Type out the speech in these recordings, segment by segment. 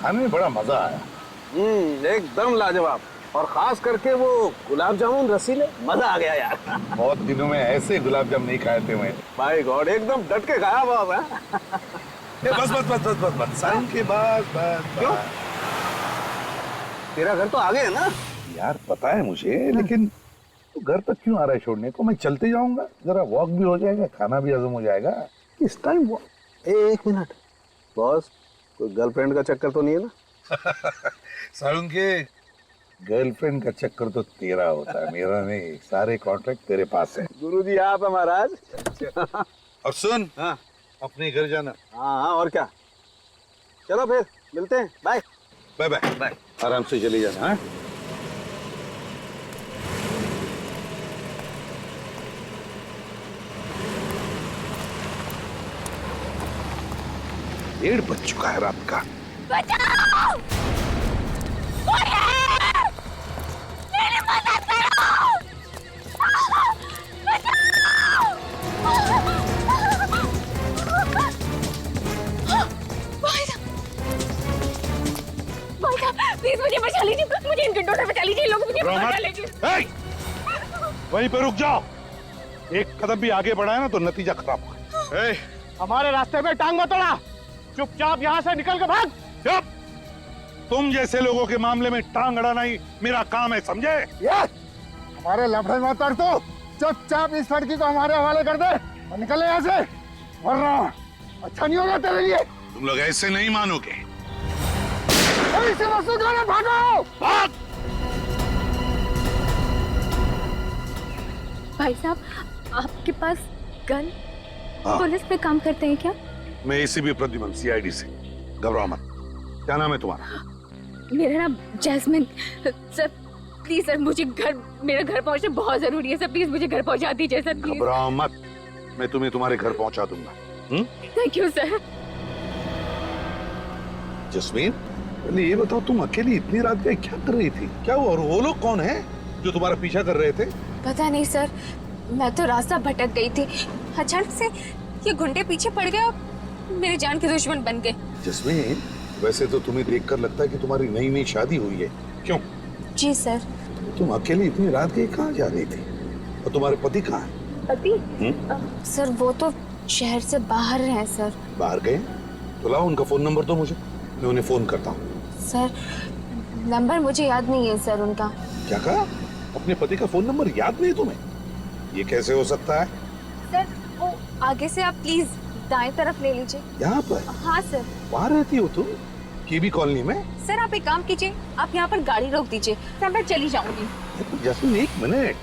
खाने में बड़ा मजा आया। एकदम लाजवाब, और खास करके वो गुलाब जामुन रसीले, मजा आ गया यार। बहुत दिनों में ऐसे गुलाब जामुन नहीं खाए थे मैंने। माय गॉड, एकदम डट के खाया बाब है। बस बस बस बस बस बस साइन के बाद बस। क्यों? तेरा घर तो आगे है ना यार? पता है मुझे, लेकिन तो घर तक क्यों आ रहा है छोड़ने को? मैं चलते जाऊंगा, जरा वॉक भी हो जाएगा, खाना भी हजम हो जाएगा। इस टाइम वो। एक मिनट बॉस, कोई गर्लफ्रेंड का चक्कर तो नहीं है ना? सारुण के गर्लफ्रेंड का चक्कर तो तेरा होता है, मेरा नहीं। सारे कॉन्ट्रैक्ट तेरे पास है। गुरुजी आप है महाराज। और सुन, हाँ अपने घर जाना। हाँ, और क्या। चलो फिर मिलते हैं, बाय बाय बाय बाय। आराम से चले जाना। हाँ? डेढ़ बज चुका है रात का। बचाओ! कोई है! मेरी मदद करो! बचाओ! भाई साहब, प्लीज मुझे बचा लीजिए, मुझे इन गुंडों से बचा लीजिए, लोग मुझे बचा लीजिए। वहीं पे रुक जाओ। एक कदम भी आगे बढ़ाया ना तो नतीजा खराब होगा। हमारे रास्ते में टांग मत अड़ा, चुपचाप यहाँ से निकल के भाग। चुप! तुम जैसे लोगों के मामले में टांग अड़ाना ही मेरा काम है, समझे? हमारे लफड़े मत कर, तो चुपचाप इस लड़की को हमारे हवाले कर दे और निकले यहाँ से, वरना अच्छा नहीं होगा तेरे लिए। तुम लोग ऐसे नहीं मानोगे। इसे मसूद वाले भागो! भाग! भाई साहब, आपके पास गन? हाँ। पुलिस पे काम करते हैं क्या? मैं एसीपी प्रद्युमन, सीआईडी से। घबराओ मत। क्या नाम है तुम्हारा? मेरा नाम जैस्मिन। सर प्लीज सर, मुझे मेरा घर पहुंचना बहुत जरूरी है सर, प्लीज मुझे घर पहुंचा दीजिए सर, प्लीज। घबराओ मत, मैं तुम्हें तुम्हारे घर पहुंचा दूंगा। Thank you sir. जस्मीन, पहले ये बताओ, तुम अकेली इतनी रात गए क्या कर रही थी? क्या हुआ? और वो लोग कौन है जो तुम्हारा पीछा कर रहे थे? पता नहीं सर, मैं तो रास्ता भटक गई थी, अचानक से ये गुंडे पीछे पड़ गए और मेरी जान के दुश्मन बन गए। जस्मीन, वैसे तो तुम्हें देखकर लगता है कि तुम्हारी नई नई शादी हुई है। क्यों? जी सर। तुम अकेली इतनी रात गई कहाँ जा रही थी? और तुम्हारे पति कहाँ है? पति? सर वो तो शहर से बाहर हैं सर। बाहर गए? तो लाओ उनका फोन नंबर दो मुझे, मैं उन्हें फोन करता हूँ। सर नंबर मुझे याद नहीं है सर उनका। क्या कहा? अपने पति का फोन नंबर याद नहीं तुम्हें? ये कैसे हो सकता है? सर वो आगे से आप प्लीज दाएं तरफ ले लीजिए। यहाँ पर? हाँ सर। वहाँ रहती हो तुम? केबी कॉलोनी में? सर आप एक काम कीजिए, आप यहाँ पर गाड़ी रोक दीजिए, सर मैं चली जाऊंगी। जैस्मिन एक मिनट,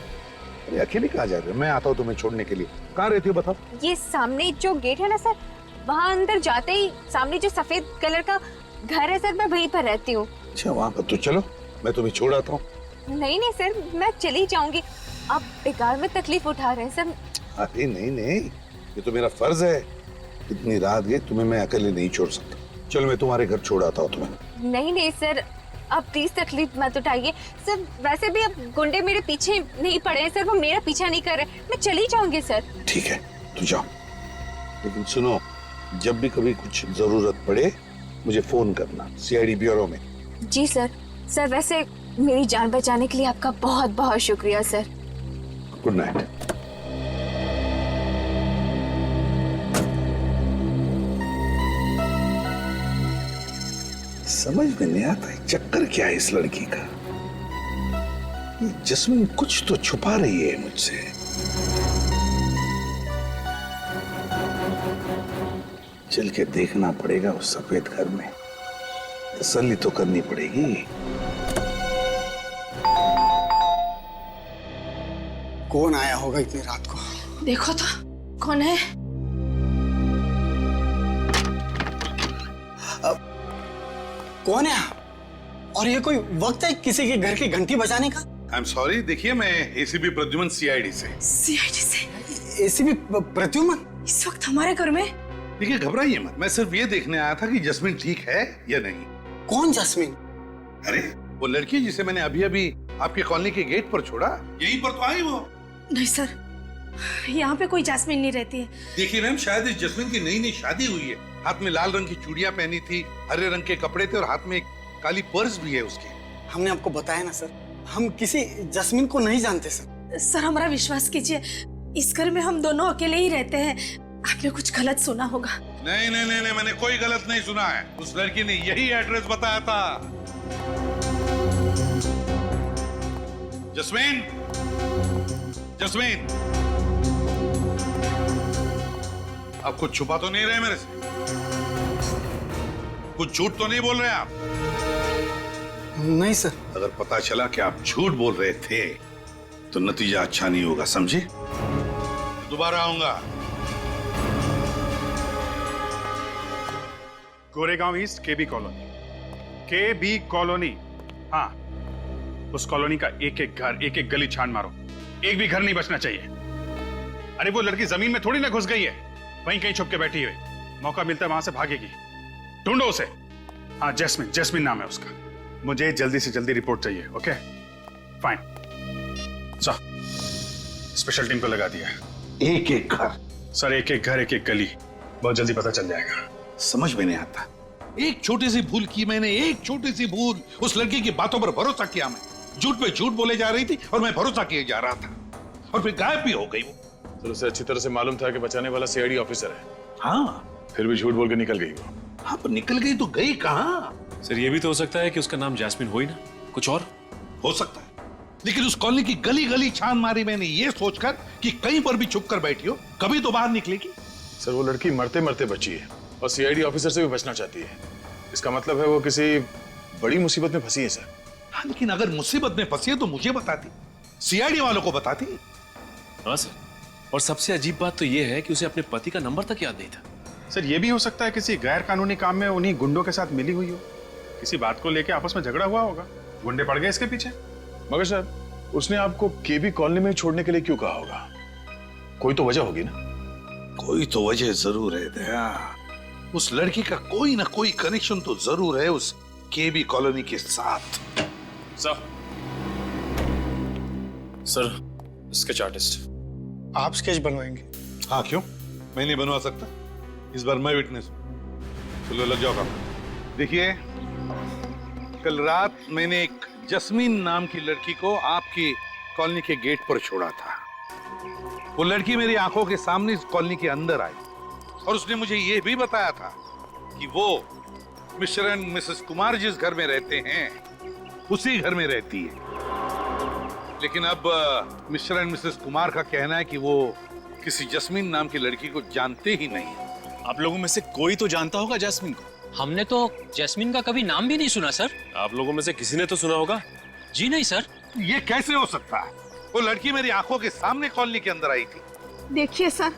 अरे अकेले कहाँ जा रहे हो? मैं आता हूँ तुम्हें छोड़ने के लिए। कहाँ रहती हो बताओ? ये सामने जो गेट है ना सर, वहाँ अंदर जाते ही सामने जो सफेद कलर का घर है सर, मैं वहीं पर रहती हूँ। अच्छा वहाँ पर, तो चलो मैं तुम्हें छोड़ आता हूँ। नहीं नहीं सर, मैं चली जाऊंगी, आप बेकार में तकलीफ उठा रहे हैं सर। अरे नहीं नहीं, ये तो मेरा फर्ज है। इतनी रात गई, तुम्हें मैं अकेले नहीं छोड़ सकता। चलो मैं तुम्हारे घर छोड़ आता हूँ तुम्हें। नहीं नहीं सर, आप प्लीज तकलीफ मत उठाइए सर, वैसे भी अब गुंडे मेरे पीछे नहीं पड़े हैं सर, वो मेरा पीछा नहीं कर रहे, मैं चली जाऊंगी सर। ठीक है तू जाओ, लेकिन सुनो, जब भी कभी कुछ जरूरत पड़े मुझे फोन करना, सीआईडी ब्यूरो में। जी सर। सर वैसे मेरी जान बचाने के लिए आपका बहुत बहुत शुक्रिया सर। Good night. समझ में नहीं आता है चक्कर क्या है इस लड़की का। ये जस्मीन कुछ तो छुपा रही है मुझसे। चल के देखना पड़ेगा उस सफेद घर में, तसल्ली तो करनी पड़ेगी। कौन आया होगा इतनी रात को? देखो तो कौन है? कौन है? और ये कोई वक्त है किसी के घर की घंटी बजाने का? आई एम सॉरी, देखिए मैं एसीपी प्रद्युमन सीआईडी से। सीआईडी से? एसीपी प्रद्युमन इस वक्त हमारे घर में? देखिए घबराइए मत, मैं सिर्फ ये देखने आया था कि जस्मीन ठीक है या नहीं। कौन जस्मीन? अरे वो लड़की जिसे मैंने अभी अभी आपके कॉलोनी के गेट पर छोड़ा, यहीं पर तो आई वो। नहीं सर, यहाँ पे कोई जैस्मिन नहीं रहती है। देखिए मैम, शायद इस जस्मिन की नई नई शादी हुई है। हाथ में लाल रंग की चूड़ियां पहनी थी, हरे रंग के कपड़े थे और हाथ में एक काली पर्स भी है उसके। हमने आपको बताया ना सर, हम किसी जस्मिन को नहीं जानते सर। सर हमारा विश्वास कीजिए, इस घर में हम दोनों अकेले ही रहते हैं। आपने कुछ गलत सुना होगा। नहीं नहीं नहीं नहीं, मैंने कोई गलत नहीं सुना है। उस लड़की ने यही एड्रेस बताया था। जस्मीन, जस्मीन, आप कुछ छुपा तो नहीं रहे मेरे से? कुछ झूठ तो नहीं बोल रहे आप? नहीं सर। अगर पता चला कि आप झूठ बोल रहे थे तो नतीजा अच्छा नहीं होगा, समझे? दोबारा आऊंगा। गोरेगांव ईस्ट केबी कॉलोनी, केबी कॉलोनी। हाँ, उस कॉलोनी का एक एक घर, एक एक गली छान मारो, एक भी घर नहीं बचना चाहिए। अरे वो लड़की जमीन में थोड़ी ना घुस गई है, वहीं कहीं छुप के बैठी हुई। मौका मिलता है वहां से भागेगी, ढूंढो उसे। हाँ, जैस्मिन, जैस्मिन नाम है उसका। मुझे जल्दी से जल्दी रिपोर्ट चाहिए। Okay fine, sir special team को लगा दिया है। एक एक घर? सर एक एक घर, एक एक गली, बहुत जल्दी पता चल जाएगा। समझ में नहीं आता। एक छोटी सी भूल की मैंने, एक छोटी सी भूल। उस लड़की की बातों पर भरोसा किया मैं, झूठ पे झूठ बोले जा रही थी और मैं भरोसा किए जा रहा था, और फिर गायब भी हो गई वो। तो उसे अच्छी तरह से मालूम था कि बचाने वाला सीआईडी ऑफिसर है। हाँ, फिर भी झूठ बोल के निकल गई वो। हाँ, पर निकल गई तो गई कहाँ? सर ये भी तो हो सकता है कि उसका नाम जैस्मिन हो ही ना, कुछ और हो सकता है, लेकिन उस कॉलोनी की गली गली छान मारी मैंने ये सोचकर कि कहीं पर भी छुप कर बैठी हो, कभी तो बाहर निकलेगी। सर वो लड़की मरते मरते बची है और सीआईडी ऑफिसर से भी बचना चाहती है। इसका मतलब है वो किसी बड़ी मुसीबत में फंसी है सर। हाँ, लेकिन अगर मुसीबत में फंसी है तो मुझे बताती, सीआईडी वालों को बताती। हाँ सर, और सबसे अजीब बात तो ये है कि उसे अपने पति का नंबर तक याद नहीं था। सर ये भी हो सकता है किसी गैर कानूनी काम में उन्हीं गुंडों के साथ मिली हुई हो, किसी बात को लेके आपस में झगड़ा हुआ होगा, गुंडे पड़ गए इसके पीछे। मगर सर उसने आपको केबी कॉलोनी में छोड़ने के लिए क्यों कहा होगा? कोई तो वजह होगी ना? कोई तो वजह जरूर है दया। उस लड़की का कोई ना कोई कनेक्शन तो जरूर है उस केबी कॉलोनी के साथ। Sir sketch artist. आप स्केच बनवाएंगे? हाँ, क्यों? मैं नहीं बनवा सकता? इस बार मैं विटनेस हूं। चलो लग जाओ काम। देखिए, कल रात मैंने एक जस्मीन नाम की लड़की को आपकी कॉलोनी के गेट पर छोड़ा था। वो लड़की मेरी आंखों के सामने इस कॉलोनी के अंदर आई और उसने मुझे यह भी बताया था कि वो मिस्टर एंड मिसेस कुमार जिस घर में रहते हैं उसी घर में रहती है। लेकिन अब मिस्टर एंड मिसेस कुमार का कहना है कि वो किसी जस्मीन नाम की लड़की को जानते ही नहीं। आप लोगों में से कोई तो जानता होगा जैस्मिन को। हमने तो जैस्मिन का कभी नाम भी नहीं सुना सर। आप लोगों में से किसी ने तो सुना होगा। जी नहीं सर। ये कैसे हो सकता है? वो लड़की मेरी आंखों के सामने कॉलोनी के अंदर आई थी। देखिए सर,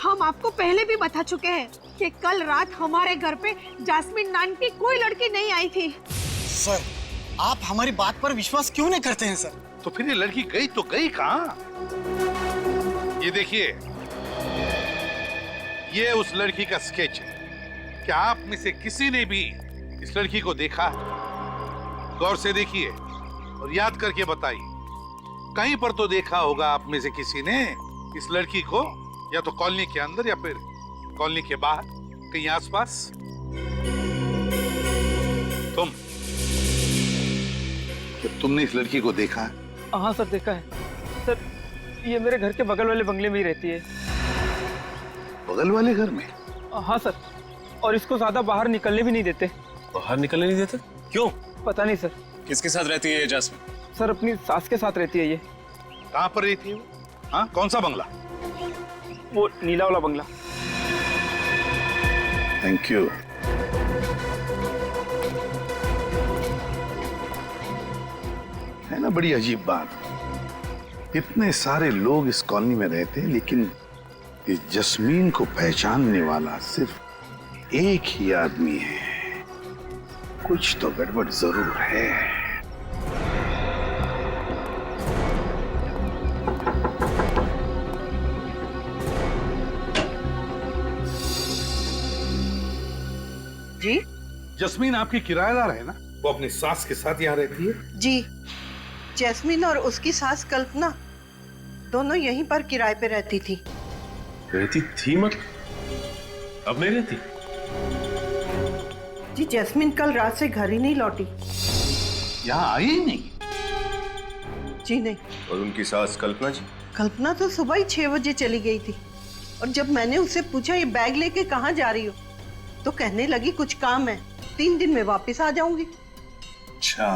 हम आपको पहले भी बता चुके हैं कि कल रात हमारे घर पे जैस्मिन नाम की कोई लड़की नहीं आई थी। सर आप हमारी बात पर विश्वास क्यों नहीं करते हैं सर? तो फिर ये लड़की गई तो गई कहाँ? ये देखिए, ये उस लड़की का स्केच है। क्या आप में से किसी ने भी इस लड़की को देखा? गौर से देखिए और याद करके बताइए। कहीं पर तो देखा होगा आप में से किसी ने इस लड़की को, या तो कॉलोनी के अंदर या फिर कॉलोनी के बाहर, कहीं आसपास। तुमने इस लड़की को देखा? हाँ सर, देखा है सर। ये मेरे घर के बगल वाले बंगले में ही रहती है। बगल वाले घर में? हाँ सर, और इसको ज्यादा बाहर निकलने भी नहीं देते। बाहर निकलने नहीं देते? क्यों? पता नहीं सर। किसके साथ रहती है ये जैस्मिन? सर अपनी सास के साथ रहती है ये। कहाँ पर रहती है वो? हाँ, कौन सा बंगला? वो नीला वाला बंगला। Thank you. है ना बड़ी अजीब बात, इतने सारे लोग इस कॉलोनी में रहते हैं लेकिन इस जस्मीन को पहचानने वाला सिर्फ एक ही आदमी है। कुछ तो गड़बड़ जरूर है। जी? जस्मीन आपकी किराएदार है ना? वो अपनी सास के साथ यहाँ रहती है? जी, जैस्मिन और उसकी सास कल्पना दोनों यहीं पर किराए पे रहती थी। रहती थी मत, अब नहीं रहती। जी जैस्मिन कल रात से घर ही नहीं लौटी। यहाँ आई ही नहीं। जी नहीं। और उनकी सास कल्पना जी? कल्पना तो सुबह ही 6 बजे चली गई थी, और जब मैंने उससे पूछा ये बैग लेके कहाँ जा रही हो, तो कहने लगी कुछ काम है, 3 दिन में वापस आ जाऊंगी। अच्छा,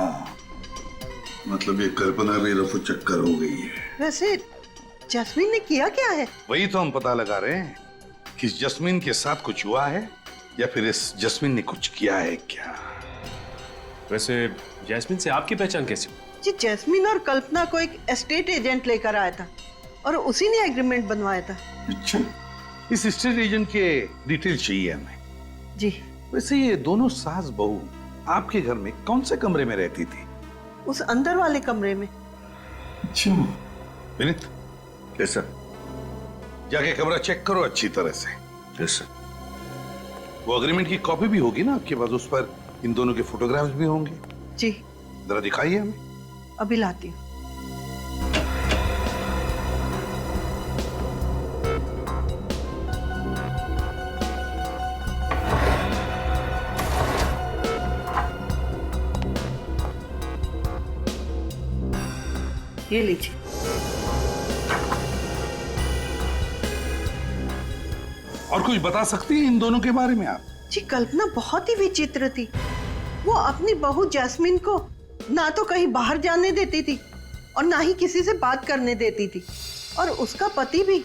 मतलब ये कल्पना भी रफू चक्कर हो गई है। वैसे जैस्मिन ने किया क्या है? वही तो हम पता लगा रहे हैं कि जस्मीन के साथ कुछ हुआ है या फिर इस जस्मीन ने कुछ किया है क्या। वैसे जैस्मिन से आपकी पहचान कैसी हुई? जी जैस्मिन और कल्पना को एक एस्टेट एजेंट लेकर आया था और उसी ने एग्रीमेंट बनवाया था। अच्छा, इस स्टेट एजेंट के डिटेल चाहिए हमें। जी। वैसे ये दोनों सास बहू आपके घर में कौन से कमरे में रहती थी? उस अंदर वाले कमरे में। अच्छा। Vineet, yes sir. जाके कमरा चेक करो अच्छी तरह से। Yes sir. वो एग्रीमेंट की कॉपी भी होगी ना आपके पास, उस पर इन दोनों के फोटोग्राफ्स भी होंगे। जी। जरा दिखाइए हमें। अभी लाती हूँ। ये लीजिए। और कुछ बता सकती हैं इन दोनों के बारे में आप? जी कल्पना बहुत ही विचित्र थी। वो अपनी बहू जैस्मिन को ना तो कहीं बाहर जाने देती थी और ना ही किसी से बात करने देती थी, और उसका पति भी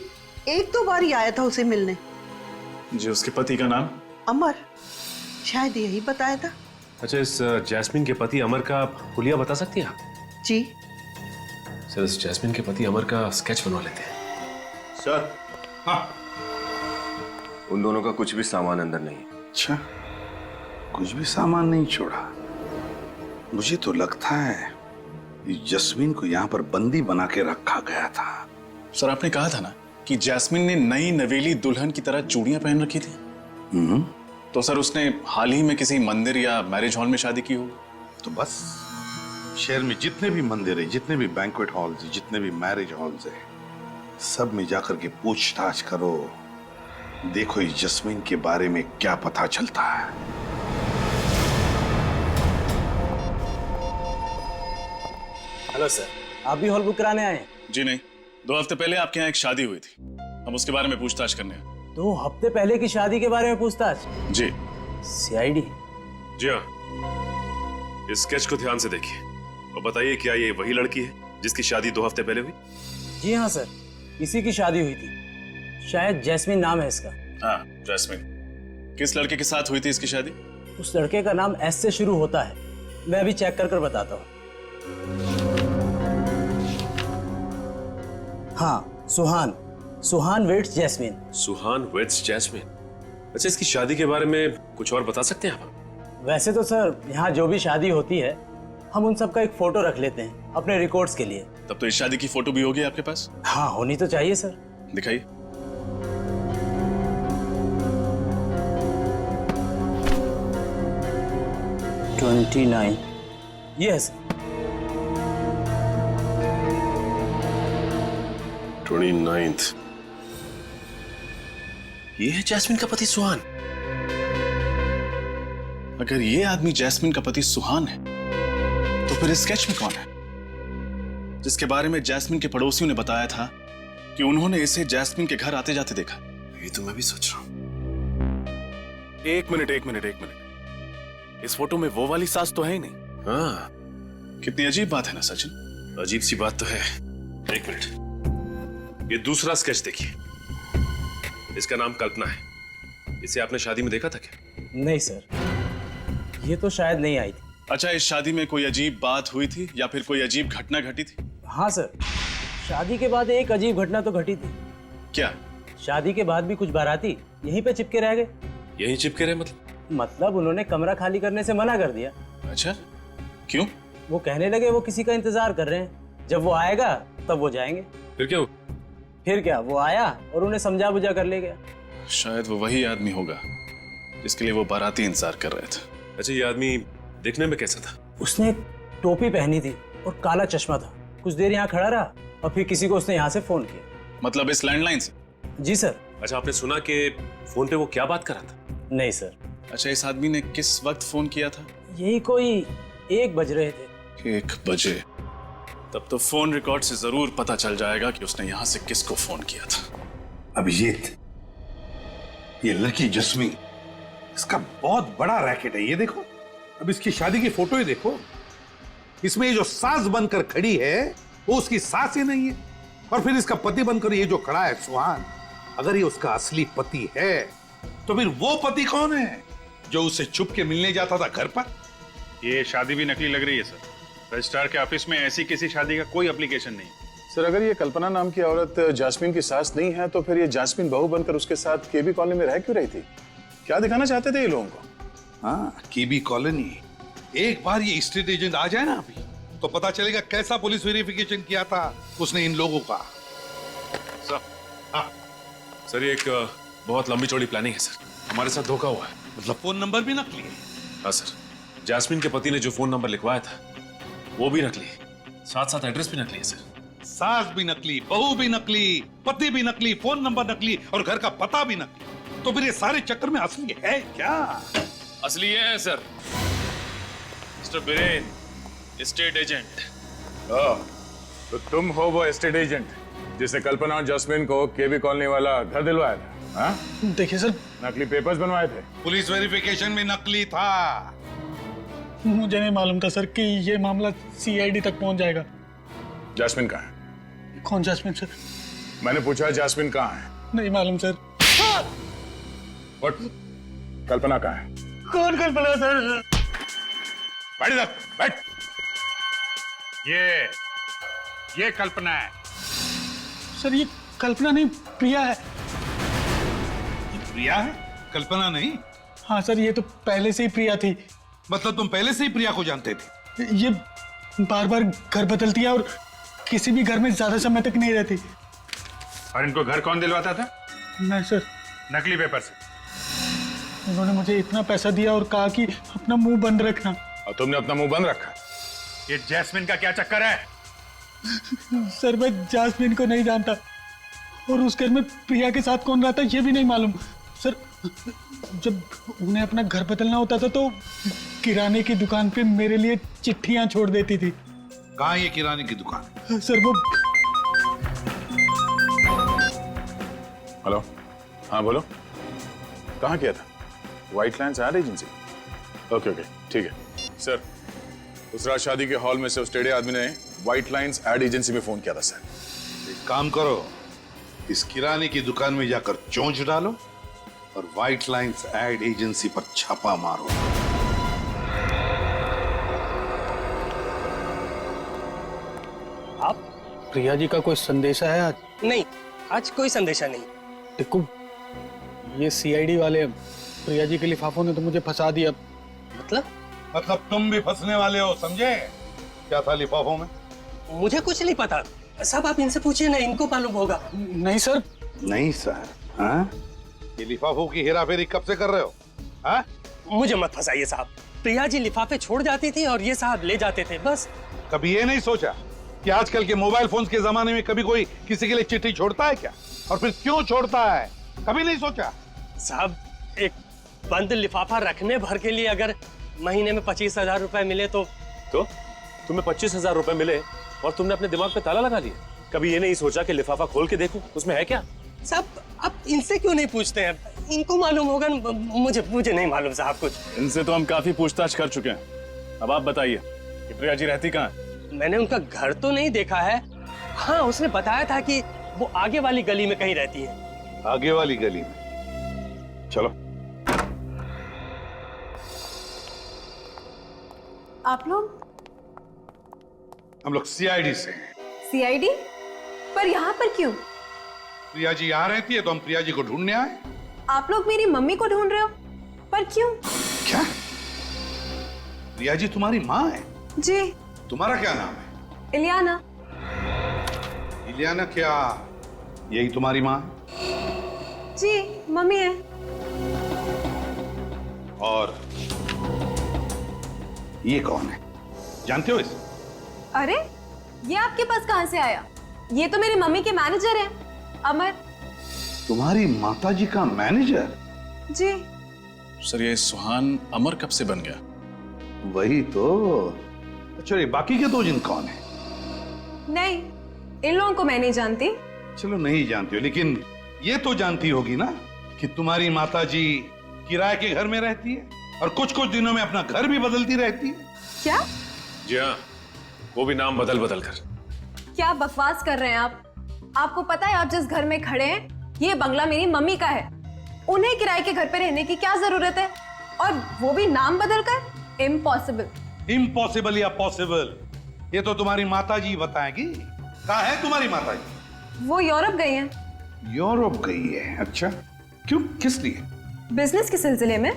1-2 बार ही आया था उसे मिलने। जी, उसके पति का नाम? अमर, शायद यही बताया था। अच्छा, इस जैस्मिन के पति अमर का हुलिया बता सकती हैं आप? जी। सर, इस जैस्मिन के पति अमर का स्केच बनवा लेते हैं। सर। हाँ। उन दोनों का कुछ भी सामान अंदर नहीं है। अच्छा, कुछ भी सामान नहीं छोड़ा। मुझे तो लगता है कि जस्मीन को यहाँ पर बंदी बना के रखा गया था। सर, आपने कहा था ना कि जैस्मिन ने नई नवेली दुल्हन की तरह चूड़ियां पहन रखी थी। तो सर उसने हाल ही में किसी मंदिर या मैरिज हॉल में शादी की होगी। तो बस शहर में जितने भी मंदिर है, जितने भी बैंक्वेट हॉल्स है, जितने भी मैरिज हॉल्स है, सब में जाकर के पूछताछ करो। देखो इस जस्मीन के बारे में क्या पता चलता है। हेलो सर, आप भी हॉल बुक कराने आए हैं? जी नहीं, 2 हफ्ते पहले आपके यहाँ एक शादी हुई थी, हम उसके बारे में पूछताछ करने आए। 2 हफ्ते पहले की शादी के बारे में पूछताछ? जी। सीआईडी? जी हाँ। इस स्केच को ध्यान से देखिए और बताइए, क्या ये वही लड़की है जिसकी शादी 2 हफ्ते पहले हुई? जी हाँ सर, इसी की शादी हुई थी। शायद जैस्मिन नाम है इसका। हाँ, जैस्मिन। किस लड़के के साथ हुई थी इसकी शादी? उस लड़के का नाम एस से शुरू होता है, मैं अभी चेक कर बताता हूँ। हाँ, सुहान वेट्स जैस्मिन। सुहान वेट्स जैस्मिन। अच्छा, इसकी शादी के बारे में कुछ और बता सकते हैं आप? वैसे तो सर यहाँ जो भी शादी होती है हम उन सब का एक फोटो रख लेते हैं अपने रिकॉर्ड्स के लिए। तब तो इस शादी की फोटो भी होगी आपके पास? हाँ, होनी तो चाहिए सर। दिखाइए। यस। 29th। ये है जैस्मिन का पति सुहान। अगर ये आदमी जैस्मिन का पति सुहान है तो फिर इस स्केच में कौन है, जिसके बारे में जैस्मिन के पड़ोसियों ने बताया था कि उन्होंने इसे जैस्मिन के घर आते जाते देखा? ये तो मैं भी सोच रहा हूं। एक मिनट। इस फोटो में वो वाली सास तो है ही नहीं। हाँ, कितनी अजीब बात है ना सचिन? अजीब सी बात तो है। एक मिनट, ये दूसरा स्केच देखिए। इसका नाम कल्पना है। इसे आपने शादी में देखा था क्या? नहीं सर, ये तो शायद नहीं आई थी। अच्छा, इस शादी में कोई अजीब बात हुई थी या फिर कोई अजीब घटना घटी थी? हाँ सर, शादी के बाद एक अजीब घटना तो घटी थी। क्या? शादी के बाद भी कुछ बाराती यहीं पे चिपके रह गए। यहीं चिपके रहे मतलब उन्होंने कमरा खाली करने से मना कर दिया। अच्छा, क्यों? वो कहने लगे वो किसी का इंतजार कर रहे हैं, जब वो आएगा तब वो जाएंगे। फिर क्या? फिर क्या, वो आया और उन्हें समझा बुझा कर ले गया। शायद वो वही आदमी होगा जिसके लिए वो बाराती इंतजार कर रहे थे। अच्छा, ये आदमी देखने में कैसा था? उसने एक टोपी पहनी थी और काला चश्मा था। कुछ देर यहाँ खड़ा रहा और फिर किसी को उसने यहाँ से फोन किया। मतलब इस लैंडलाइन से? जी सर। अच्छा, आपने सुना कि फोन पे वो क्या बात कर रहा था? नहीं सर। अच्छा, इस आदमी ने किस वक्त फोन किया था? यही कोई 1 बज रहे थे। 1 बजे? तब तो फोन रिकॉर्ड से जरूर पता चल जाएगा कि उसने यहां से किसको फोन किया था। अभिजीत, ये लड़की जस्मीन, इसका बहुत बड़ा रैकेट है। ये देखो, अब इसकी शादी की फोटो ही देखो। इसमें ये जो सास बनकर खड़ी है वो उसकी सास ही नहीं है, और फिर इसका पति बनकर ये जो खड़ा है सुहान, अगर ये उसका असली पति है तो फिर वो पति कौन है जो उसे छुप के मिलने जाता था घर पर? ये शादी भी नकली लग रही है सर। रजिस्ट्रार के ऑफिस में ऐसी किसी शादी का कोई एप्लीकेशन नहीं। सर, अगर ये कल्पना नाम की औरत जास्मीन की सास नहीं है तो फिर ये जास्मीन बहू बनकर उसके साथ केबी कॉलोनी में रह क्यों रही थी? क्या दिखाना चाहते थे ये लोगों को? हाँ, केबी कॉलोनी। एक बार ये स्टेट एजेंट आ जाए ना अभी, तो पता चलेगा कैसा पुलिस वेरिफिकेशन किया था उसने इन लोगों का। सर, ये एक बहुत लंबी चौड़ी प्लानिंग है सर। हमारे साथ धोखा हुआ है। मतलब फोन नंबर भी नकली है? हाँ सर, जास्मीन के पति ने जो फोन नंबर लिखवाया था वो भी नकली है, साथ साथ एड्रेस भी नकली है सर। सास भी नकली, बहू भी नकली, पति भी नकली, फोन नंबर नकली और घर का पता भी नकली। तो फिर ये सारे चक्कर में असली है क्या? असली ये है sir, mister villain, state agent. तो तुम हो वो एस्टेट एजेंट जिसने कल्पना और जास्मीन को केबी कॉलोनी वाला घर दिलवाया था? हाँ? देखिए सर, नकली पेपर्स बनवाए थे। पुलिस वेरिफिकेशन में नकली था। मुझे नहीं मालूम था सर कि ये मामला CID तक पहुंच जाएगा। जास्मीन कहाँ है? कौन जास्मीन सर? मैंने पूछा जास्मीन कहाँ है? नहीं मालूम सर। What? कल्पना कहाँ है? कौन कल्पना सर? बैठ इधर, बैठ। ये कल्पना है। सर, ये कल्पना नहीं, प्रिया है। प्रिया है, कल्पना नहीं? हाँ सर, ये तो पहले से ही प्रिया थी। मतलब तुम पहले से ही प्रिया को जानते थे? ये बार बार घर बदलती है और किसी भी घर में ज्यादा समय तक नहीं रहती। और इनको घर कौन दिलवाता था? मैं सर। नकली पेपर से। उन्होंने मुझे इतना पैसा दिया और कहा कि अपना मुंह बंद रखना। और तुमने अपना मुंह बंद रखा? ये जैस्मिन का क्या चक्कर है? सर, मैं जास्मीन को नहीं जानता और उस घर में प्रिया के साथ कौन रहता ये भी नहीं मालूम। सर, जब उन्हें अपना घर बदलना होता था तो किराने की दुकान पे मेरे लिए चिट्ठियां छोड़ देती थी। कहाँ ये किराने की दुकान? सर, वो। हेलो, हाँ बोलो, कहाँ किया था? White lines ad agency? Okay okay, ठीक है सर। उस रात शादी के हॉल में से उस टेढ़े आदमी ने व्हाइट लाइन्स एड एजेंसी में फोन किया था सर। एक काम करो, इस किराने की दुकान में जाकर चोंच डालो और व्हाइट लाइन्स एड एजेंसी पर छापा मारो। आप प्रिया जी का कोई संदेशा है आज? नहीं, आज कोई संदेशा नहीं। देखो, ये CID वाले प्रिया जी के लिफाफों ने तो मुझे फंसा दिया। मतलब तुम भी फंसने वाले हो, समझे? क्या था लिफाफों में? मुझे कुछ नहीं पता। सब आप इनसे पूछिए ना, इनको मालूम होगा। नहीं सर। नहीं सर। हाँ? ये लिफाफों की हेराफेरी कब से कर रहे हो? हाँ? मुझे मत फंसाइए साहब। प्रिया जी लिफाफे छोड़ जाती थी और ये साहब ले जाते थे, बस। कभी ये नहीं सोचा कि आजकल के मोबाइल फोन्स के जमाने में कभी कोई किसी के लिए चिट्ठी छोड़ता है क्या? और फिर क्यों छोड़ता है? कभी नहीं सोचा? साहब, एक बंद लिफाफा रखने भर के लिए अगर महीने में 25,000 रुपए मिले तो तुम्हें 25,000 रुपए मिले और तुमने अपने दिमाग पे ताला लगा लिया? कभी ये नहीं सोचा कि लिफाफा खोल के देखो उसमें है क्या? साहब, आप इनसे क्यों नहीं पूछते हैं? इनको मालूम होगा। मुझे नहीं मालूम साहब कुछ। इनसे तो हम काफी पूछताछ कर चुके हैं। अब आप बताइए कि प्रिया जी रहती कहाँ है? मैंने उनका घर तो नहीं देखा है। हाँ, उसने बताया था कि वो आगे वाली गली में कहीं रहती है। आगे वाली गली में? चलो। आप लोग? हम लोग CID से। CID? पर यहाँ पर क्यों? प्रिया जी यहाँ रहती है तो हम प्रिया जी को ढूंढने आए। आप लोग मेरी मम्मी को ढूंढ रहे हो? पर क्यों? क्या? प्रिया जी तुम्हारी माँ है? जी। तुम्हारा क्या नाम है? इलियाना। इलियाना क्या यही तुम्हारी माँ है? जी, मम्मी है। और ये कौन है? जानते हो इसे? अरे, ये आपके पास कहां से आया? ये तो मेरी मम्मी के मैनेजर हैं, अमर। तुम्हारी माताजी का मैनेजर? जी। सर ये सुहान अमर कब से बन गया? वही तो। अच्छा, ये बाकी के दो जिन कौन है? नहीं, इन लोगों को मैं नहीं जानती। चलो नहीं जानती हो, लेकिन ये तो जानती होगी ना कि तुम्हारी माताजी किराए के घर में रहती है और कुछ कुछ दिनों में अपना घर भी बदलती रहती है। क्या? जी हाँ, वो भी नाम बदल बदल कर। क्या बकवास कर रहे हैं आप? आपको पता है आप जिस घर में खड़े हैं, ये बंगला मेरी मम्मी का है। उन्हें किराए के घर पे रहने की क्या जरूरत है? और वो भी नाम बदल कर? इम्पॉसिबल। इम्पॉसिबल या पॉसिबल, ये तो तुम्हारी माताजी बताएगी। कहाँ है तुम्हारी माताजी? वो यूरोप गई हैं। यूरोप गई है? अच्छा, क्यों, किस लिए? बिजनेस के सिलसिले में।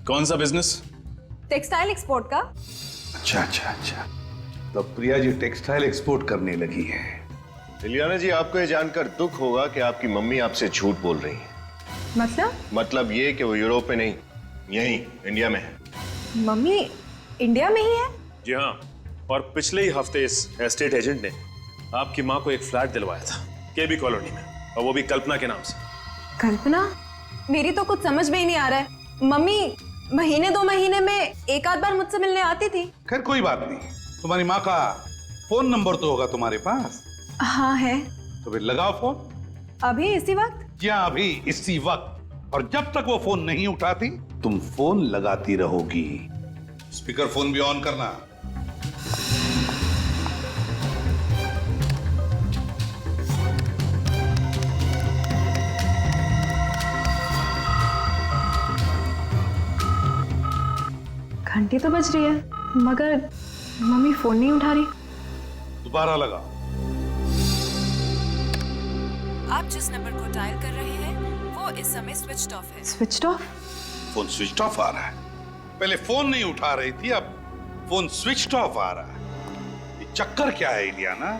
कौन सा बिजनेस? टेक्सटाइल एक्सपोर्ट का। अच्छा अच्छा अच्छा, तो प्रिया जी टेक्सटाइल एक्सपोर्ट करने लगी है। इलियाना जी, आपको ये जानकर दुख होगा कि आपकी मम्मी आपसे झूठ बोल रही है। मतलब ये कि वो यूरोप में नहीं, यहीं इंडिया में है। मम्मी इंडिया में ही है? जी हाँ, और पिछले ही हफ्ते इस एस्टेट एजेंट ने आपकी माँ को एक फ्लैट दिलवाया था केबी कॉलोनी में, और वो भी कल्पना के नाम से। कल्पना? मेरी तो कुछ समझ में ही नहीं आ रहा है। मम्मी महीने 2 महीने में एक आध बार मुझसे मिलने आती थी। खैर कोई बात नहीं, तुम्हारी माँ का फोन नंबर तो होगा तुम्हारे पास? हाँ है। तो फिर लगाओ फोन। अभी इसी वक्त? जी हाँ, अभी इसी वक्त। और जब तक वो फोन नहीं उठाती तुम फोन लगाती रहोगी। स्पीकर फोन भी ऑन करना। घंटी तो बज रही है, मगर मम्मी फोन नहीं उठा रही। दोबारा लगाओ। आप जिस नंबर को डायल कर रहे हैं वो इस समय स्विच्ड ऑफ है। Switched off? Phone switch off आ रहा है। पहले फोन नहीं उठा रही थी, अब फोन स्विच ऑफ आ रहा है। ये चक्कर क्या है इलियाना?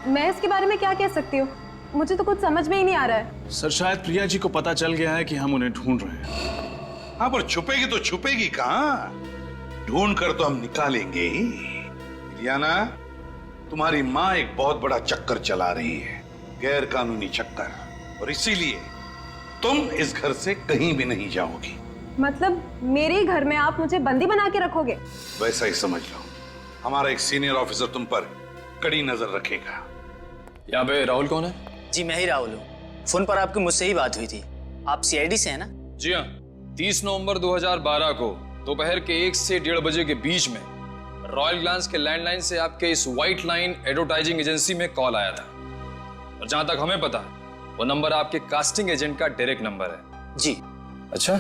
मैं इसके बारे में क्या कह सकती हूँ? मुझे तो कुछ समझ में ही नहीं आ रहा है। सर शायद प्रिया जी को पता चल गया है कि हम उन्हें ढूंढ रहे हैं। हाँ, पर छुपेगी तो छुपेगी कहाँ? ढूंढ कर तो हम निकालेंगे ही। इलियाना, तुम्हारी माँ एक बहुत बड़ा चक्कर चला रही है, गैर कानूनी चक्कर, और इसीलिए तुम इस घर से कहीं भी नहीं जाओगी। मतलब मेरे ही घर में आप मुझे बंदी बना के रखोगे? वैसा ही समझ लो। हमारा एक सीनियर ऑफिसर तुम पर कड़ी नजर रखेगा। यहाँ पे राहुल कौन है? जी मैं ही राहुल हूँ। फोन पर आपकी मुझसे ही बात हुई थी। आप सीआईडी से हैं ना? जी हाँ, 30 नवंबर 2012 को दोपहर के 1 से 1:30 बजे के बीच में रॉयल ग्लांस के लैंडलाइन से आपके इस व्हाइट लाइन एडवर्टाइजिंग एजेंसी में कॉल आया था। और जहां तक हमें पता है वो नंबर आपके कास्टिंग एजेंट का डायरेक्ट नंबर है। जी। अच्छा,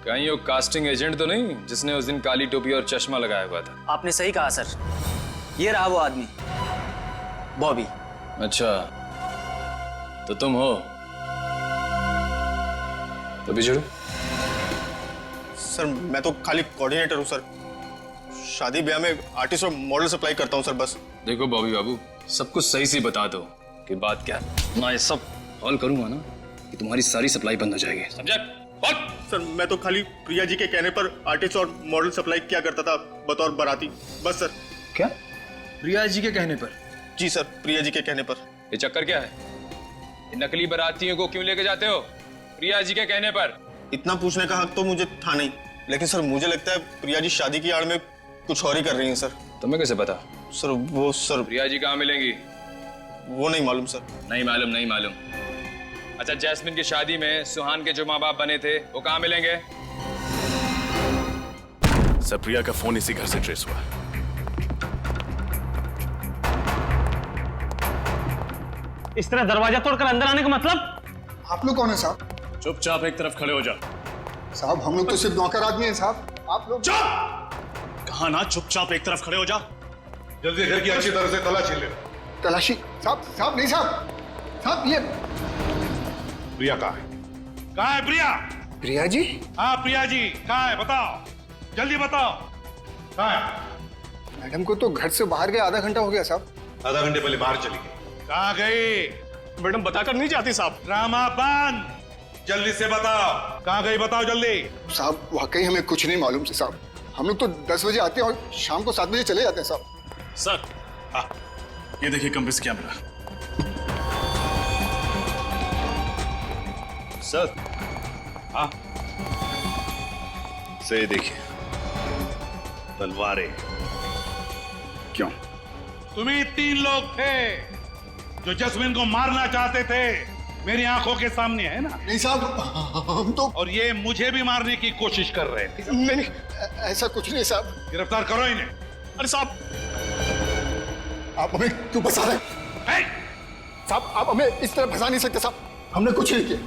कहीं वो कास्टिंग एजेंट तो नहीं जिसने उस दिन काली टोपी और चश्मा लगाया हुआ था? आपने सही कहा सर, ये रहा वो आदमी, बॉबी। अच्छा, तो तुम हो? तो बिछड़ो। सर मैं तो खाली कोऑर्डिनेटर हूँ सर, शादी ब्याह में आर्टिस्ट और मॉडल सप्लाई करता हूँ सर बस। देखो बॉबी बाबू, सब कुछ सही से बता दो कि बात क्या है। मैं सब हॉल करूंगा ना कि तुम्हारी सारी सप्लाई बंद हो जाएगी, समझा? सर मैं तो खाली प्रिया जी के कहने पर आर्टिस्ट और मॉडल सप्लाई किया करता था बतौर बाराती, बस सर। क्या? प्रिया जी के कहने पर? जी सर, प्रिया जी के कहने पर। ये चक्कर क्या है? ये नकली बारातियों को क्यों लेके जाते हो प्रिया जी के कहने पर? इतना पूछने का हक तो मुझे था नहीं, लेकिन सर मुझे लगता है प्रिया जी शादी की आड़ में कुछ और ही कर रही हैं सर। तुम्हें कैसे पता? सर वो सर प्रिया जी कहाँ मिलेंगी? वो नहीं मालूम सर। नहीं मालूम? नहीं मालूम। अच्छा, जैस्मिन की शादी में सुहान के जो माँ बाप बने थे वो कहाँ मिलेंगे? सर प्रिया का फोन इसी घर से ट्रेस हुआ। इस तरह दरवाजा तोड़कर अंदर आने का मतलब? आप लोग कौन है साहब? चुपचाप एक तरफ खड़े हो जा। साहब हम लोग तो सिर्फ नौकर आदमी हैं साहब। आप लोग कहा ना चुपचाप एक तरफ खड़े हो जा। जल्दी घर की अच्छी तरह से तलाशी ले। तलाशी? साहब नहीं साहब। साहब ये प्रिया कहाँ है? कहाँ है प्रिया? प्रिया जी? हाँ प्रिया जी कहाँ है, बताओ जल्दी बताओ, कहाँ है? मैडम को तो घर से बाहर गए आधा घंटा हो गया साहब। आधा घंटे पहले बाहर चली गई। कहाँ गई? मैडम बताकर नहीं जाती साहब। ड्रामा बंद, जल्दी से बताओ कहाँ गई, बताओ जल्दी। साहब वाकई हमें कुछ नहीं मालूम से साहब। हम लोग तो 10 बजे आते हैं और शाम को 7 बजे चले जाते हैं साहब। सर ये देखिए कमरे से क्या मिला। सर। हाँ, से देखिए, तलवारें। क्यों? तुम्ही 3 लोग थे जो जस्मिन को मारना चाहते थे, मेरी आंखों के सामने, है ना? नहीं साहब, हम तो। और ये मुझे भी मारने की कोशिश कर रहे थे। नहीं, ऐसा कुछ नहीं साहब। गिरफ्तार करो इन्हें। अरे साहब, आप हमें क्यों फंसा रहे हैं? साहब, आप हमें इस तरह फंसा नहीं सकते साहब। हमने कुछ नहीं किया।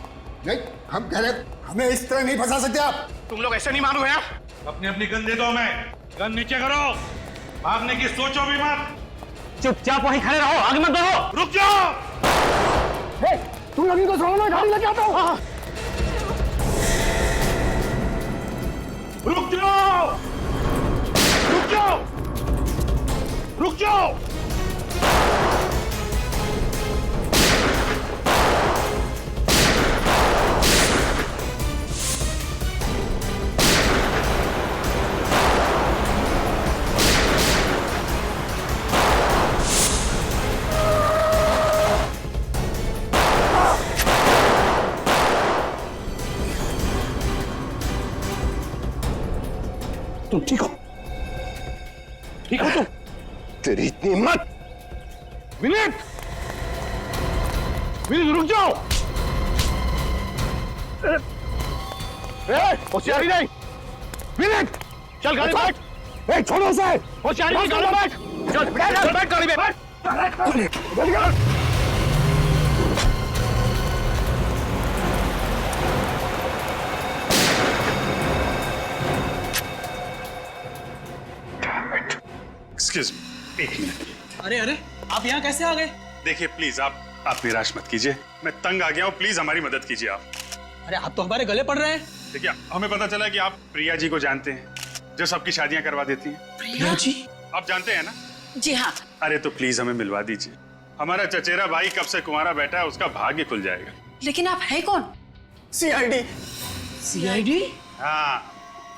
नहीं, हम कह रहे हमें इस तरह नहीं फंसा सकते आप। तुम लोग ऐसे नहीं मारोगे यार। अपनी अपनी गन दे दो हमें। गन नीचे करो, भागने की सोचो भी मत। चुपचाप वहीं खड़े रहो, आगे मत बढ़ो। रुक जाओ। तुम लोग इनको छोड़ो, मैं गाड़ी लेके आता हूँ। रुक जाओ, रुक जाओ, रुक जाओ। तुम ठीक हो? ठीक हो तुम? तेरी इतनी हिम्मत! विनीत, विनीत रुक जाओ। होशियारी नहीं। विनीत, चल गाड़ी में बैठ। छोड़ो उसे। होशियारी नहीं, गाड़ी में बैठ। चल बैठ गाड़ी में बैठ। Excuse me, 1 minute. अरे अरे, आप यहाँ कैसे आ गए? देखिए प्लीज, आप निराश मत कीजिए। मैं तंग आ गया हूँ, प्लीज हमारी मदद कीजिए आप। अरे आप तो हमारे गले पड़ रहे हैं। देखिए, हमें पता चला कि आप प्रिया जी को जानते हैं, जो सबकी शादियां करवा देती हैं। प्रिया जी? आप जानते हैं ना? जी हाँ। अरे तो प्लीज हमें मिलवा दीजिए। हमारा चचेरा भाई कब से कुंवारा बैठा है, उसका भाग्य खुल जाएगा। लेकिन आप हैं कौन? सीआईडी। सीआईडी? हाँ,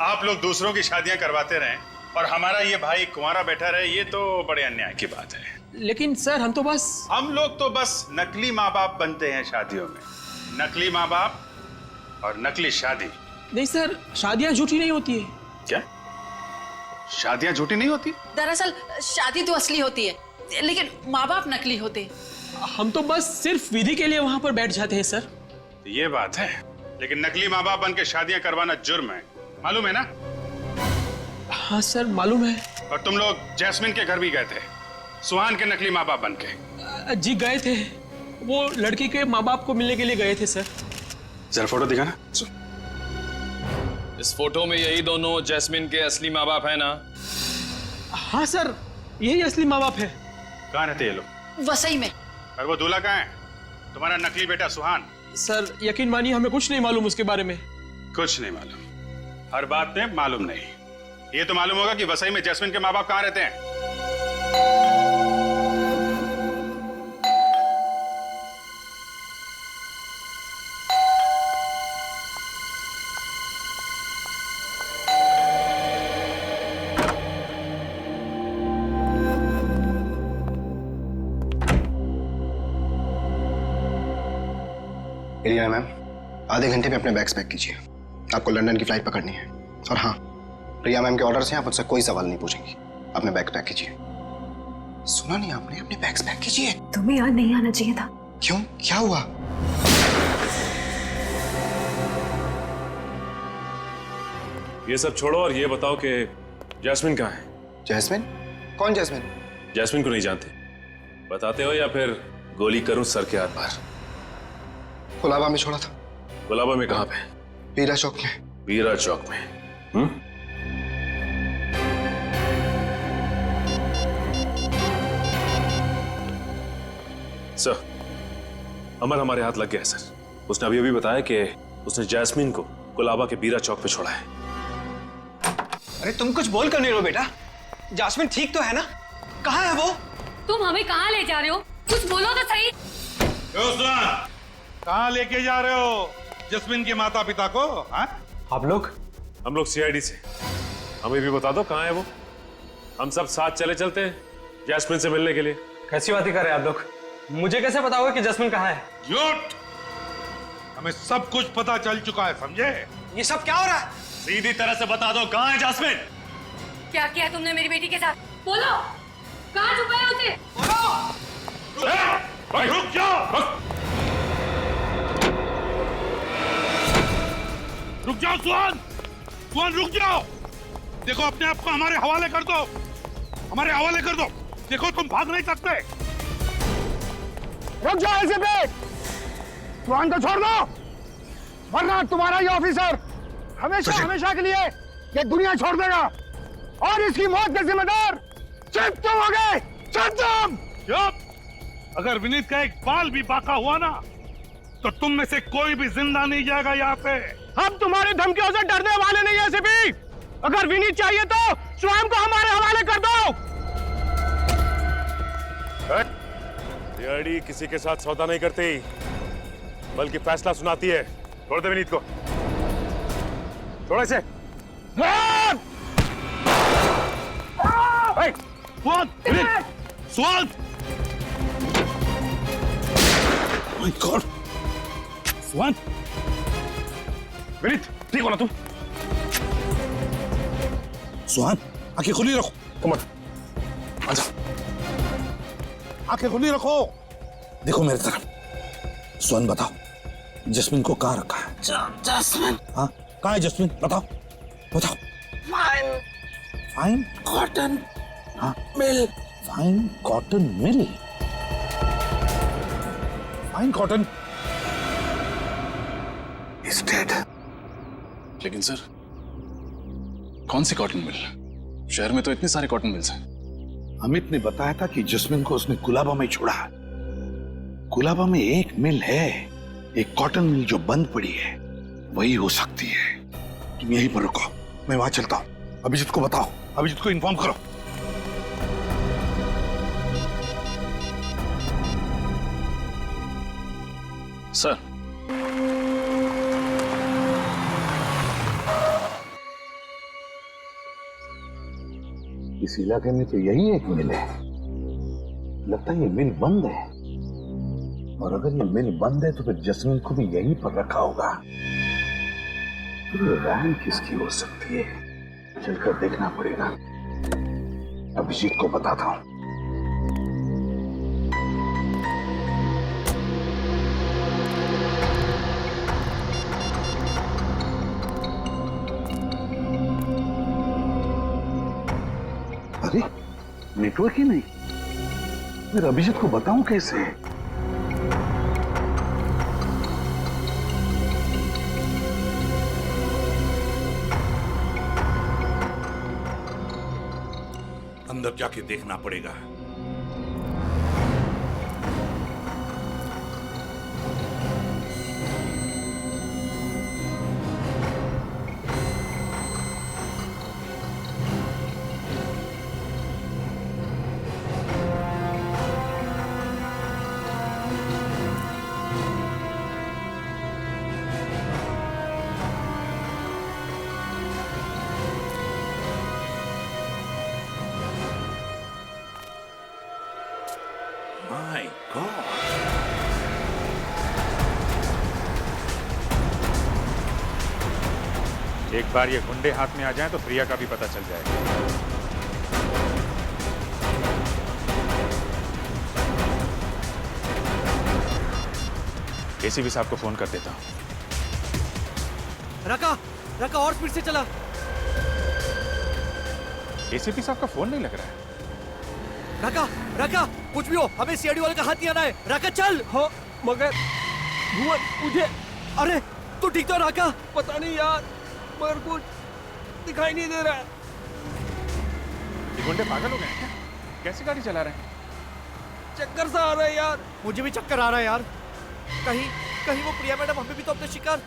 आप लोग दूसरों की शादियां करवाते रहें और हमारा ये भाई कुंवारा बैठा रहे, ये तो बड़े अन्याय की बात है। लेकिन सर, हम लोग तो बस नकली माँ बाप बनते हैं शादियों में। नकली माँ बाप और नकली शादी। नहीं सर, शादियां झूठी नहीं होती है। क्या? शादियां झूठी नहीं होती? दरअसल शादी तो असली होती है, लेकिन माँ बाप नकली होते हैं। हम तो बस सिर्फ विधि के लिए वहां पर बैठ जाते हैं सर। ये बात है, लेकिन नकली माँ बाप बन के शादियां करवाना जुर्म है, मालूम है ना? हाँ सर, मालूम है। और तुम लोग जैस्मिन के घर भी गए थे, सुहान के नकली माँ बाप बन के। जी गए थे, वो लड़की के माँ बाप को मिलने के लिए गए थे सर। जरा फोटो दिखाना। इस फोटो में यही दोनों जैस्मिन के असली माँ बाप है ना? हाँ सर, यही असली माँ बाप है। कहाँ रहते ये लोग? वसई में। और वो दूल्हा कहाँ है? तुम्हारा नकली बेटा सुहान। सर यकीन मानिए, हमें कुछ नहीं मालूम उसके बारे में। कुछ नहीं मालूम? हर बात में मालूम नहीं। ये तो मालूम होगा कि वसई में जैस्मिन के माँ बाप कहाँ रहते हैं। रिया मैम, आधे घंटे में अपने बैग्स पैक कीजिए। आपको लंदन की फ्लाइट पकड़नी है। और हाँ, रिया मैम के ऑर्डर से आप मुझसे कोई सवाल नहीं पूछेंगी। अपने बैग पैक कीजिए। सुना नहीं आपने? अपने बैग्स पैक कीजिए। तुम्हें यहाँ नहीं आना चाहिए था। क्यों? क्या हुआ? ये सब छोड़ो और ये बताओ कि जैस्मिन कहाँ है? जैस्मिन? कौन जैस्मिन? जैस्मिन को नहीं जानते? बताते हो या फिर गोली करूं सर के आर पार? गुलाबा में छोड़ा था। गुलाबा में कहाँ पे? बीरा चौक में। बीरा चौक में? सर, अमर हमारे हाथ लग गया है सर। उसने अभी बताया कि उसने जैस्मिन को गुलाबा के बीरा चौक पे छोड़ा है। अरे तुम कुछ बोल कर नहीं रहो बेटा। जैस्मिन ठीक तो है ना? कहाँ है वो? तुम हमें कहाँ ले जा रहे हो? कुछ बोलो तो सही। कहाँ लेके जा रहे हो जस्मिन के माता पिता को? हाँ? आप लोग? हम लोग सीआईडी से। हमें भी बता दो कहाँ है वो। हम सब साथ चले चलते हैं जैस्मिन से मिलने के लिए। कैसी बातें कर रहे हैं आप लोग? मुझे कैसे पता होगा कि जैस्मिन कहाँ है? झूठ! हमें सब कुछ पता चल चुका है, समझे? ये सब क्या हो रहा है? सीधी तरह से बता दो, कहाँ है जास्मिन? क्या किया तुमने मेरी बेटी के साथ? बोलो, कहाँ छुपाया उसे? भाई रुक जाओ, रुक जाओ सुहान, सुहान रुक जाओ। देखो अपने आप को हमारे हवाले कर दो, हमारे हवाले कर दो। देखो तुम भाग नहीं सकते। रुक जाओ ऐसे पे, सुहान को छोड़ दो, वरना तुम्हारा ये ऑफिसर हमेशा हमेशा के लिए ये दुनिया छोड़ देगा और इसकी मौत के जिम्मेदार सिर्फ तुम होगे। चुप! अगर विनीत का एक बाल भी बाका हुआ ना, तो तुम में से कोई भी जिंदा नहीं जाएगा यहाँ पे। हम तुम्हारी धमकियों से डरने वाले नहीं है सिपी। अगर विनीत चाहिए तो स्वयं को हमारे हवाले कर दो। सीआईडी किसी के साथ सौदा नहीं करती, बल्कि फैसला सुनाती है। छोड़ दे विनीत को, थोड़े से। स्वाद! My God! स्वाद! विनीत, ठीक हो ना तुम? सुहान, आंखें खुली रखो। कमर, आजा। आंखें खुली रखो। देखो मेरी तरफ। सुहान बताओ, जस्मिन को कहाँ रखा है? जस्मिन? हाँ, कहाँ है जस्मिन? बताओ, बताओ। फाइन फाइन कॉटन हाँ mill. Fine cotton mill? Fine cotton is dead. लेकिन सर, कौन सी कॉटन मिल? शहर में तो इतने सारे कॉटन मिल्स हैं। अमित ने बताया था कि जस्मिन को उसने कुलाबा में छोड़ा। कुलाबा में एक मिल है, एक कॉटन मिल जो बंद पड़ी है, वही हो सकती है। तुम यहीं पर रुको, मैं वहां चलता हूं। अभिजीत को बताओ, अभिजीत को इन्फॉर्म करो। सर, इस इलाके में तो यही एक मिल है। लगता है ये मिल बंद है, और अगर ये मिल बंद है तो फिर जस्मिन को भी यहीं पर रखा होगा। तो ये वैन किसकी हो सकती है? चलकर देखना पड़ेगा। अभिजीत को बताता हूं। अरे नेटवर्क ही नहीं, फिर अभिजीत को बताऊं कैसे? अंदर जाके देखना पड़ेगा। My God! एक बार ये गुंडे हाथ में आ जाएं तो प्रिया का भी पता चल जाएगा। एसीपी साहब को फोन कर देता हूं। रका और स्पीड से चला। एसीपी साहब का फोन नहीं लग रहा है। रका कुछ भी हो, हमें सीआईडी वाले का हाथ नहीं आना है। रका चल। हाँ, मगर भुवन मुझे, अरे तू ठीक तो रका? पता नहीं यार, मगर कुछ दिखाई नहीं दे रहा है। ये गुंडे पागल हो गए हैं क्या? कैसे गाड़ी चला रहे हैं? चक्कर सा आ रहा है यार। मुझे भी चक्कर आ रहा है यार। कहीं वो प्रिया मैडम हमें भी तो अपने शिकार।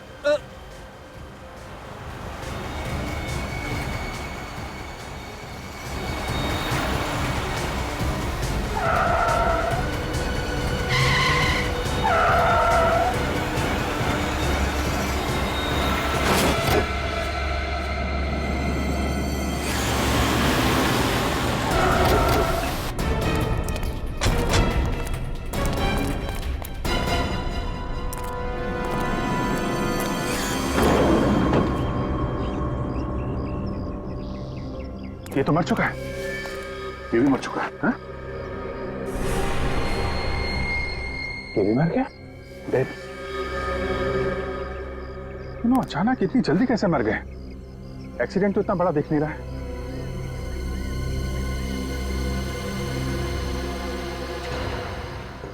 ये तो मर चुका है, ये भी मर चुका है। हाँ? ये भी मर गया? डेड। क्यों अचानक इतनी जल्दी कैसे मर गए? एक्सीडेंट तो इतना बड़ा दिख नहीं रहा है।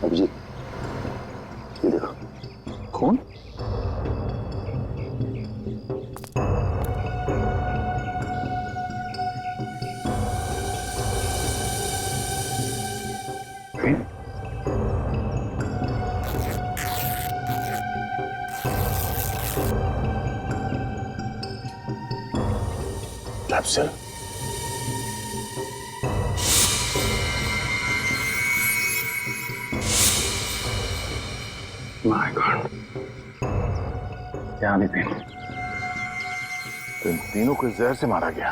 अभिजीत, ये देखो खून। कैप्सूल। माय गॉड, क्या नितिन, तो इन तीनों को जहर से मारा गया।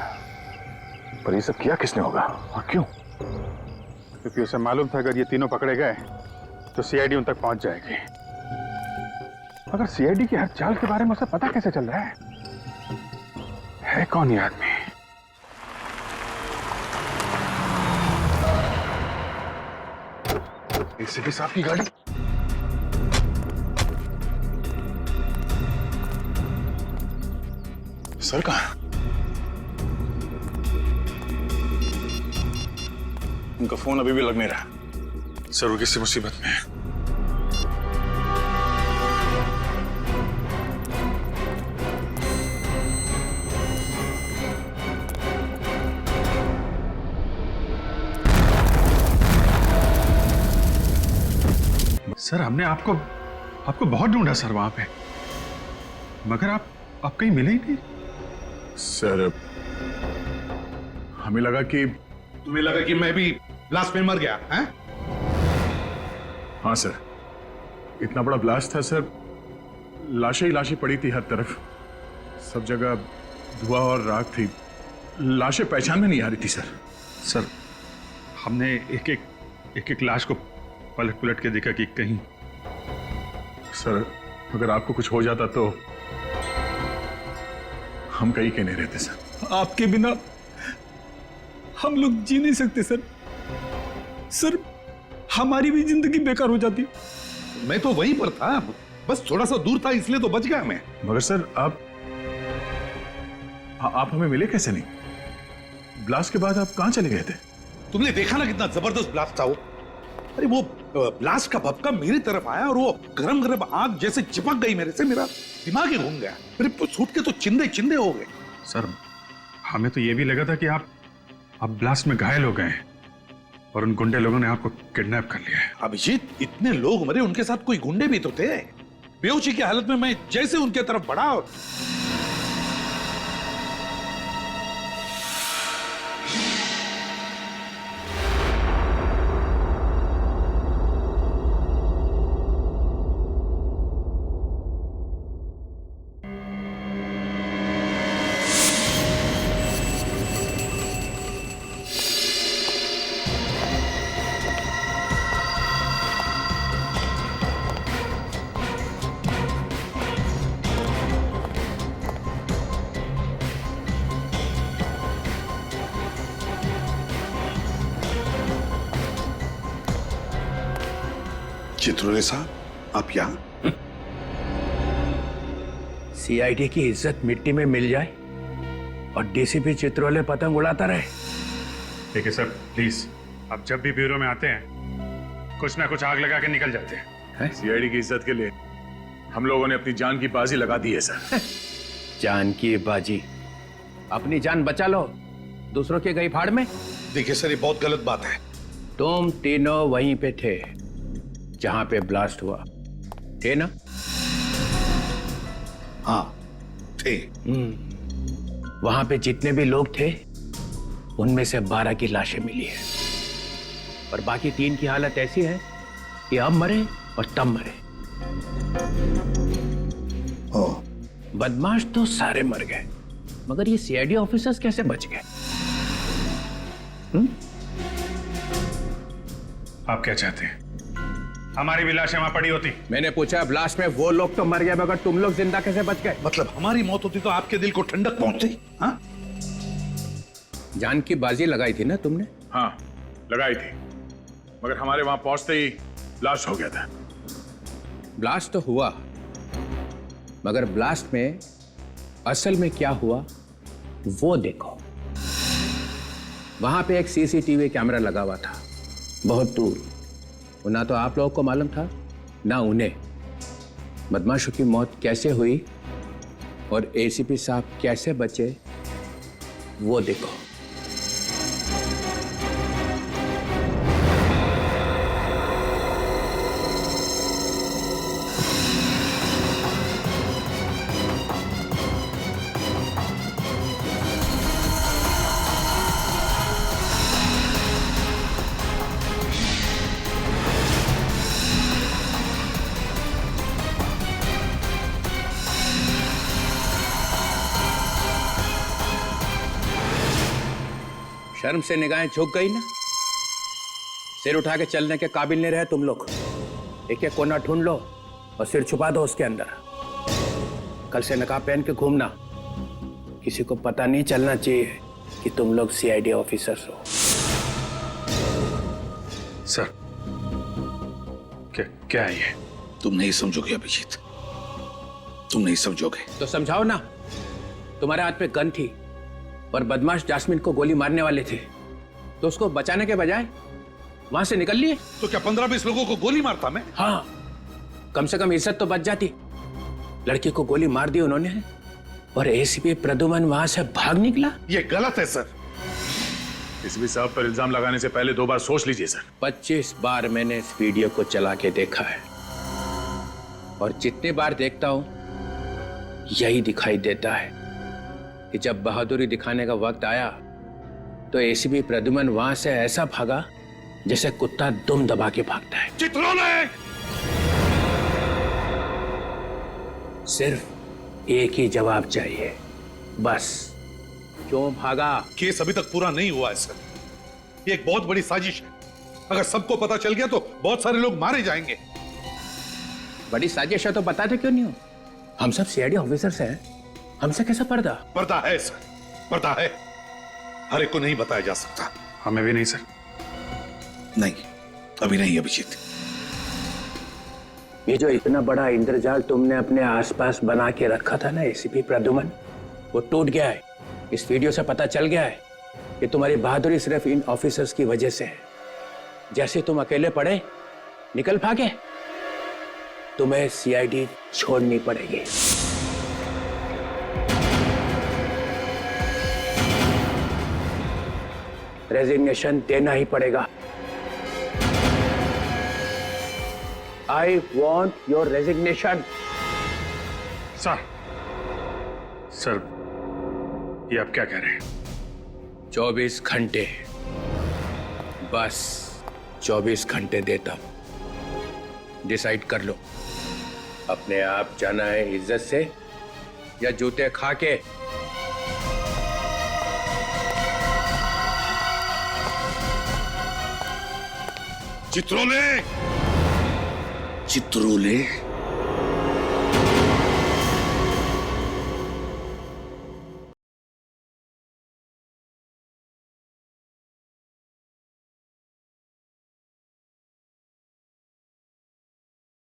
पर ये सब किया किसने होगा और क्यों? क्योंकि उसे मालूम था अगर ये तीनों पकड़े गए तो सीआईडी उन तक पहुंच जाएगी। मगर सीआईडी की हर चाल के बारे में उसे पता कैसे चल रहा है कौन ये आदमी? एसीपी साहब की गाड़ी। सर कहाँ? उनका फोन अभी भी लग नहीं रहा। सर वो किसी मुसीबत में है। सर हमने आपको बहुत ढूंढा सर वहां पे, मगर आप कहीं मिले ही नहीं। सर हमें लगा कि तुम्हें लगा कि मैं भी ब्लास्ट में मर गया हैं? हाँ सर, इतना बड़ा ब्लास्ट था सर, लाशें ही लाशें पड़ी थी हर तरफ, सब जगह धुआं और राख थी, लाशें पहचान में नहीं आ रही थी सर। सर हमने एक एक लाश को पलट के देखा कि कहीं, सर अगर आपको कुछ हो जाता तो हम कहीं के नहीं रहते सर। आपके बिना हम लोग जी नहीं सकते सर। सर हमारी भी जिंदगी बेकार हो जाती। मैं तो वहीं पर था, बस थोड़ा सा दूर था इसलिए तो बच गया मैं। मगर सर आप हमें मिले कैसे नहीं? ब्लास्ट के बाद आप कहां चले गए थे? तुमने देखा ना कितना जबरदस्त ब्लास्ट था वो। अरे वो ब्लास्ट का भपका मेरी तरफ आया और वो गरम गरम आग जैसे चिपक गई मेरे से, मेरा दिमाग ही घूम गया। मेरे सूट के तो चिंदे चिंदे हो गए। सर हमें तो ये भी लगा था कि आप ब्लास्ट में घायल हो गए और उन गुंडे लोगों ने आपको किडनैप कर लिया है। अभिजीत, इतने लोग मरे, उनके साथ कोई गुंडे भी तो थे। बेहोशी की हालत में मैं जैसे उनके तरफ बढ़ा और चित्रोले साहब, आप यहाँ? सीआईडी की इज्जत मिट्टी में मिल जाए और डीसीपी चित्रोले पतंग उड़ाता रहे। ठीक है सर, प्लीज आप जब भी ब्यूरो में आते हैं कुछ ना कुछ आग लगा के निकल जाते हैं। सीआईडी की इज्जत के लिए हम लोगों ने अपनी जान की बाजी लगा दी है सर। जान की बाजी? अपनी जान बचा लो, दूसरों के गई फाड़ में। देखिए सर, ये बहुत गलत बात है। तुम तीनों वहीं पे थे जहां पे ब्लास्ट हुआ, थे ना? हाँ थे। वहां पे जितने भी लोग थे उनमें से 12 की लाशें मिली है और बाकी 3 की हालत ऐसी है कि अब मरे और तब मरे। बदमाश तो सारे मर गए, मगर ये सीआईडी ऑफिसर्स कैसे बच गए? आप क्या चाहते हैं? हमारी भी लाशें वहां पड़ी होती। मैंने पूछा ब्लास्ट में वो लोग तो मर गए, मगर तुम लोग जिंदा कैसे बच गए? मतलब हमारी मौत होती तो आपके दिल को ठंडक पहुंचती? हाँ? जान की बाजी लगाई थी ना तुमने? हाँ, लगाई थी, मगर हमारे वहां पहुंचते ही ब्लास्ट हो गया था। ब्लास्ट तो हुआ, मगर ब्लास्ट में असल में क्या हुआ वो देखो। वहां पे एक सीसीटीवी कैमरा लगा हुआ था बहुत दूर। वो ना तो आप लोगों को मालूम था ना उन्हें। बदमाशों की मौत कैसे हुई और एसीपी साहब कैसे बचे वो देखो। शर्म से निगाहें झुक गई ना? सिर उठा के चलने के काबिल नहीं रहे तुम लोग। एक एक कोना ढूंढ लो और सिर छुपा दो उसके अंदर। कल से नकाब पहन के घूमना, किसी को पता नहीं चलना चाहिए कि तुम लोग सीआईडी ऑफिसर्स हो। सर, क्या है ये? तुम नहीं समझोगे अभिजीत, तुम नहीं समझोगे। तो समझाओ ना। तुम्हारे हाथ में गन थी और बदमाश जास्मिन को गोली मारने वाले थे, तो उसको बचाने के बजाय वहां से निकल लिए। तो क्या 15-20 लोगों को गोली मारता मैं? हाँ, कम से कम इज्जत तो बच जाती। लड़की को गोली मार दी उन्होंने और एसीपी प्रद्युमन वहां से भाग निकला। ये गलत है सर। एसीपी साहब पर इल्जाम लगाने से पहले 2 बार सोच लीजिए सर। 25 बार मैंने इस वीडियो को चला के देखा है और जितनी बार देखता हूं यही दिखाई देता है कि जब बहादुरी दिखाने का वक्त आया तो एसीपी प्रद्युमन वहां से ऐसा भागा जैसे कुत्ता दुम दबा के भागता है। चित्रोले! सिर्फ एक ही जवाब चाहिए, बस। क्यों भागा? केस अभी तक पूरा नहीं हुआ है सर। ये एक बहुत बड़ी साजिश है। अगर सबको पता चल गया तो बहुत सारे लोग मारे जाएंगे। बड़ी साजिश है तो बताते क्यों नहीं हो? हम सब सीआईडी ऑफिसर्स हैं, हमसे कैसा पर्दा? पर्दा है सर, पर्दा है। हर एक को नहीं बताया जा सकता। हमें भी नहीं सर। नहीं, अभी नहीं अभिजीत। ये जो इतना बड़ा इंद्रजाल तुमने अपने आसपास बना के रखा था ना एसीपी प्रद्युमन, वो टूट गया है। इस वीडियो से पता चल गया है कि तुम्हारी बहादुरी सिर्फ इन ऑफिसर्स की वजह से है। जैसे तुम अकेले पड़े, निकल भागे, तुम्हें सीआईडी छोड़नी पड़ेगी। रेजिग्नेशन देना ही पड़ेगा। I want your resignation. Sir, ये आप क्या कह रहे हैं? 24 घंटे, बस 24 घंटे देता हूं। डिसाइड कर लो, अपने आप जाना है इज्जत से या जूते खा के। चित्रोले! चित्रोले!